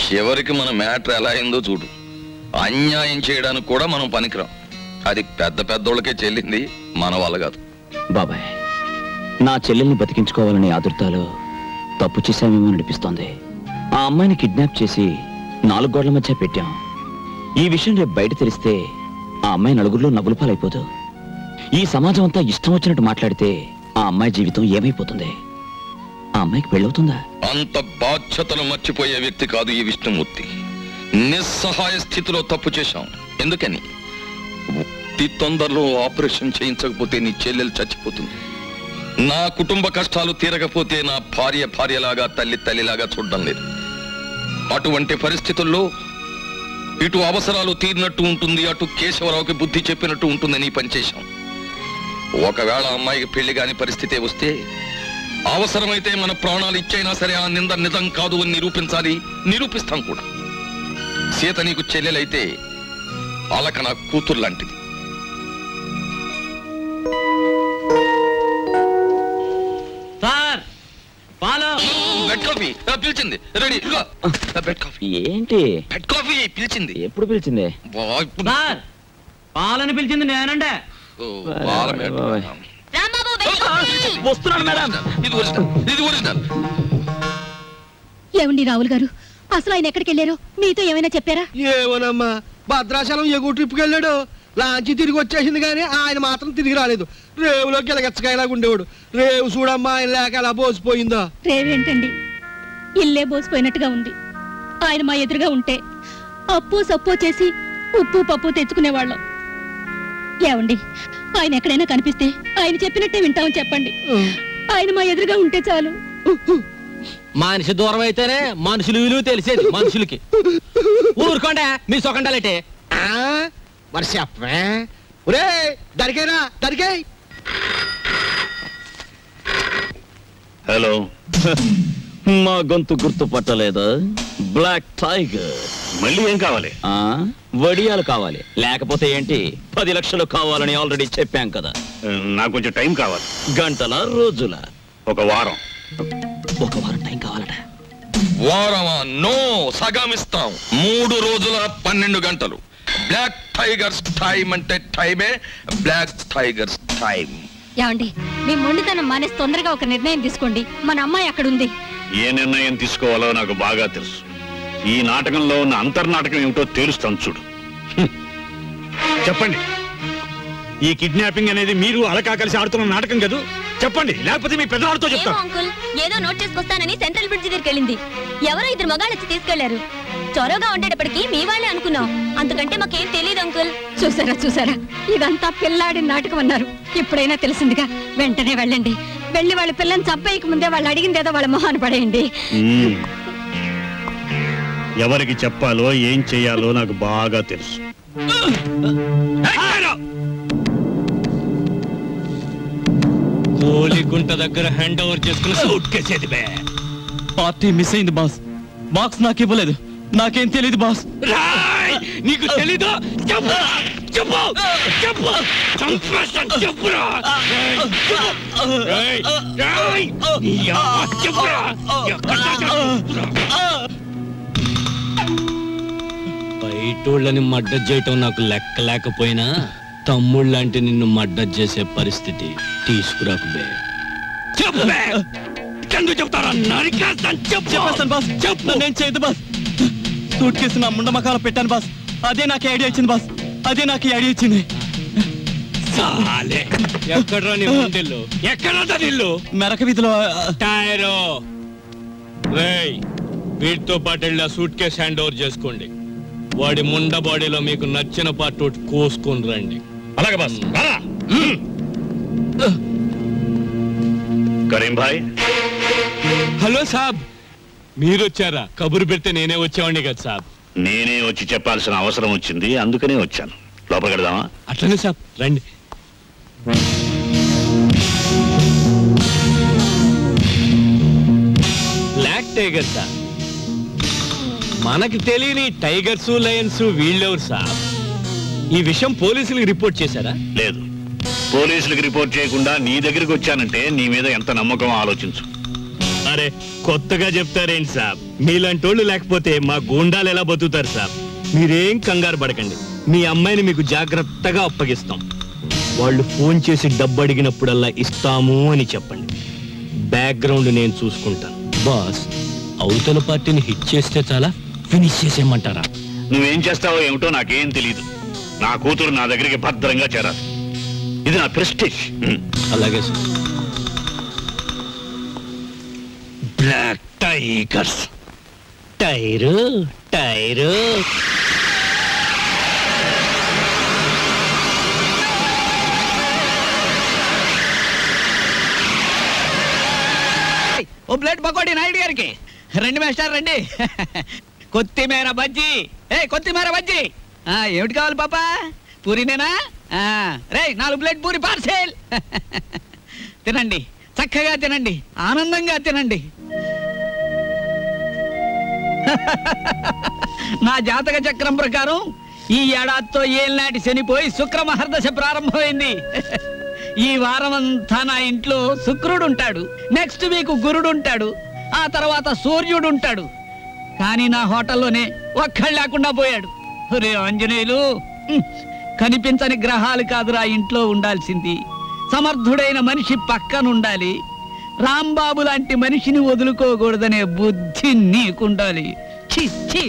చివరికి మన మ్యాటర్ ఎలా అయిందో చూడు. అన్యాయం చేయడానికి కూడా మనం పనికిరాం. అది పెద్ద పెద్దోళ్ళకే చెల్లింది, మన వల్ల కాదు. బాబాయ్, నా చెల్లెల్ని బతికించుకోవాలనే ఆదుర్తాలో తప్పు చేశామేమో అనిపిస్తోంది. ఆ అమ్మాయిని కిడ్నాప్ చేసి 4 గోడల మధ్య పెట్టాం. ఈ విషయం రేపు బయట తెలిస్తే ఆ అమ్మాయి నలుగురిలో నవ్వుల పాలైపోదు. ఈ సమాజం అంతా ఇష్టం వచ్చినట్టు మాట్లాడితే ఆ అమ్మాయి జీవితం ఏమైపోతుంది? ఆ అమ్మాయికి పెళ్ళవుతుందా? అంత బాధ్యతలు మర్చిపోయే వ్యక్తి కాదు ఈ విష్ణుమూర్తి. నిస్సహాయ స్థితిలో తప్పు చేశాం. ఎందుకని? అతి తొందరలో ఆపరేషన్ చేయించకపోతే నీ చెల్లెలు చచ్చిపోతుంది. నా కుటుంబ కష్టాలు తీరకపోతే నా భార్య భార్యలాగా, తల్లి తల్లిలాగా చూడడం లేదు. అటువంటి పరిస్థితుల్లో ఇటు అవసరాలు తీరినట్టు ఉంటుంది, అటు కేశవరావుకి బుద్ధి చెప్పినట్టు ఉంటుందని పనిచేశాం. ఒకవేళ అమ్మాయికి పెళ్లి కాని పరిస్థితే వస్తే అవసరమైతే మన ప్రాణాలు ఇచ్చైనా సరే ఆ నింద నిజం కాదు అని నిరూపించాలి, నిరూపిస్తాం కూడా. సీత నీకు చెల్లెలైతే అలక నా కూతురు లాంటిది. బెడ్ కాఫీ పిలిచింది, రెడీ. బెడ్ కాఫీ ఏంటి? బెడ్ కాఫీ పిలిచింది. ఎప్పుడు పిలిచింది? పాలని పిలిచింది నేనంటే. వస్తున్నాను మేడం. ఇది ఒరిజినల్. ఏమండి రావుల్ గారు, అసలు ఆయన ఎక్కడికి వెళ్ళారో మీతో ఏమైనా చెప్పారా? ఏమోనమ్మా, భద్రాచలం ఎగువ ట్రిప్కి వెళ్ళాడు. లాంచి తిరిగి వచ్చేసింది కానీ ఆయన మాత్రం తిరిగి రాలేదు. రేవులో గిలగచ్చకాయలాగా ఉండేవాడు. రేవు చూడమ్మా, ఆయన లేక ఎలా బోసిపోయిందో. రేవేంటండి, ఇల్లే బోసిపోయినట్టుగా ఉంది. ఆయన మా ఎదురుగా ఉంటే అప్పు సప్పు చేసి ఉప్పు పప్పు తెచ్చుకునేవాళ్ళం. ఏమండి, ఆయన ఎక్కడైనా కనిపిస్తే ఆయన చెప్పినట్టే వింటామని చెప్పండి. ఆయన మా ఎదురుగా ఉంటే చాలు. మనిషి దూరం అయితేనే మనుషులు విలువ తెలిసేది మనుషులకి. ఊరుకోండి మీ సొకండాలంటే. మరి చెప్పే ఒరే, దరికేనా దరికే. హలో, మా గొంతు గుర్తుపట్టలేదా? Black tiger. మళ్ళీ ఏం కావాలి? వడియాలు కావాలి. లేకపోతే ఏంటి, 10 లక్షలు కావాలని ఆల్రెడీ చెప్పాం కదా. నాకు కొంచెం టైం కావాలి. గంటల రోజుల? ఒక వారం. ఒక వారం టైం కావాలట. వారమా? నో, సగమిస్తాం. 3 రోజుల 12 గంటలు. బ్లాక్ టైగర్స్ టైం అంటే టైమే, బ్లాక్ టైగర్స్ టైం. ఏమండి, మీ మొండితనం మానేసి తొందరగా ఒక నిర్ణయం తీసుకోండి. మన అమ్మాయి అక్కడుంది. ఏ నిర్ణయం తీసుకోవాలో నాకు బాగా తెలుసు. ఈ నాటకంలో ఉన్న అంతర్నాటకం ఏమిటో తేలుస్తాను చూడు. చెప్పండి, ఈ కిడ్నాపింగ్ అనేది మీరు అలకా కలిసి ఆడుతున్న నాటకం కదా? చెప్పండి, లేకపోతే మీ పెద్దవాడితో చెప్తాను. అంకుల్, ఏదో నోట్ చేసుకొస్తానని సెంట్రల్ బ్రిడ్జ్ దగ్గరికి వెళ్ళింది. ఎవరో 2 మగాళ్ళు వచ్చి తీసుకెళ్లారు. చొరవగా ఉండేటప్పటికి మీ వాళ్ళే అనుకున్నాం. అంతకంటే మాకేం తెలియదు అంకుల్. చూసారా చూసారా, ఇదంతా పిల్లాడి నాటకం అన్నారు. ఇప్పుడైనా తెలిసిందిగా. వెంటనే వెళ్ళండి. వెళ్ళి వాళ్ళ పిల్లని చంపేయక ముందే వాళ్ళు అడిగిందేదో వాళ్ళ మొహాన పడేయండి. ఎవరికి చెప్పాలో ఏం చెయ్యాలో నాకు బాగా తెలుసు. కోలిగుంట దగ్గర హ్యాండ్ ఓవర్ చేసుకుని సూట్ కేసేది బే. పార్టీ మిస్ అయింది బాస్. బాక్స్ నాకు ఇవ్వలేదు. నాకేం తెలియదు బాస్. నీకు తెలీదు? చెప్పు చెప్పు చెప్పు. చెప్పురా. బయటోళ్ళని మడ్డ చేయటం నాకు లెక్క లేకపోయినా తమ్ముళ్ళంటే నిన్ను మడ్డ చేసే పరిస్థితి తీసుకురాకు బే. చెప్పు బే. ఎందుకు చెప్తారా? చెప్పేస్తాను బాస్. నేను చేయదు బాస్. సూట్ కేసు నా ముండ మకాల పెట్టాను బాస్. అదే నాకు ఐడియా ఇచ్చింది బాస్. అదే నాకు ఐడియా ఇచ్చింది. ఎక్కడ్రా నీ ముండిల్లు? ఎక్కడా నిల్లు? మెరక వీధిలో. టైరో రేయ్, వీటితో పాటు వెళ్ళి ఆ సూట్ కేసు హ్యాండ్ ఓవర్ చేసుకోండి. వాడి ముండ బాడీలో మీకు నచ్చిన పార్ట్ ఒకటి కోసుకొని రండి. అలాగే బాస్. కరీం భాయ్. హలో సాబ్, మీరు వచ్చారా? కబురు పెడితే నేనే వచ్చేవాడిని కదా సాబ్. నేనే వచ్చి చెప్పాల్సిన అవసరం వచ్చింది, అందుకనే వచ్చాను. లోపలికి వెళ్దామా? అట్లనే సాబ్, రండి. బ్లాక్ టైగర్ సాబ్. మనకి తెలియని టైగర్స్, లయన్స్ వీళ్ళెవరు సాబ్? ఈ విషయం పోలీసులకు రిపోర్ట్ చేశారా? లేదు. పోలీసులకు రిపోర్ట్ చేయకుండా నీ దగ్గరికి వచ్చానంటే నీ మీద ఎంత నమ్మకం ఆలోచించు. అరే కొత్తగా చెప్తారేంటి సాబ్, మీలాంటోళ్ళు లేకపోతే మా గూండాలు ఎలా బతుకుతారు సాబ్? మీరేం కంగారు పడకండి, మీ అమ్మాయిని మీకు జాగ్రత్తగా అప్పగిస్తాం. వాళ్ళు ఫోన్ చేసి డబ్బు అడిగినప్పుడల్లా ఇస్తాము అని చెప్పండి. బ్యాక్గ్రౌండ్ నేను చూసుకుంటాను. బాస్, అవతల పార్టీని హిట్ చేస్తే చాలా, ఫినిష్ చేసేయమంటారా? నువ్వేం చేస్తావో ఏమిటో నాకేం తెలీదు. నా కూతురు నా దగ్గరికి భద్రంగా చేరాలి. ఇది నా ప్రెస్టేజ్. అలాగే sir. Black tigers, tyre tyre. ఓ ప్లేట్ పకోడీ నాయుడు గారికి రండి మేస్టార్ రండి. కొత్తిమీర బజ్జీ, కొత్తిమీర బజ్జీ. ఏమిటి కావాలి పాపా? పూరినేనా? రే 4 ప్లేట్ పూరి పార్సెల్. తినండి, చక్కగా తినండి, ఆనందంగా తినండి. నా జాతక చక్రం ప్రకారం ఈ ఏడాదితో ఏళ్ళనాటి శనిపోయి శుక్ర మహర్దశ ప్రారంభమైంది. ఈ వారం అంతా నా ఇంట్లో శుక్రుడు ఉంటాడు, నెక్స్ట్ వీక్ గురుడు ఉంటాడు, ఆ తర్వాత సూర్యుడు ఉంటాడు. కానీ నా హోటల్లోనే ఒక్కడు లేకుండా పోయాడు. రే ఆంజనేయులు, కనిపించని గ్రహాలు కాదురా ఇంట్లో ఉండాల్సింది. సమర్థుడైన మనిషి పక్కనుండాలి. రాంబాబు లాంటి మనిషిని వదులుకోకూడదనే బుద్ధి నీకుండాలి. ఛీ ఛీ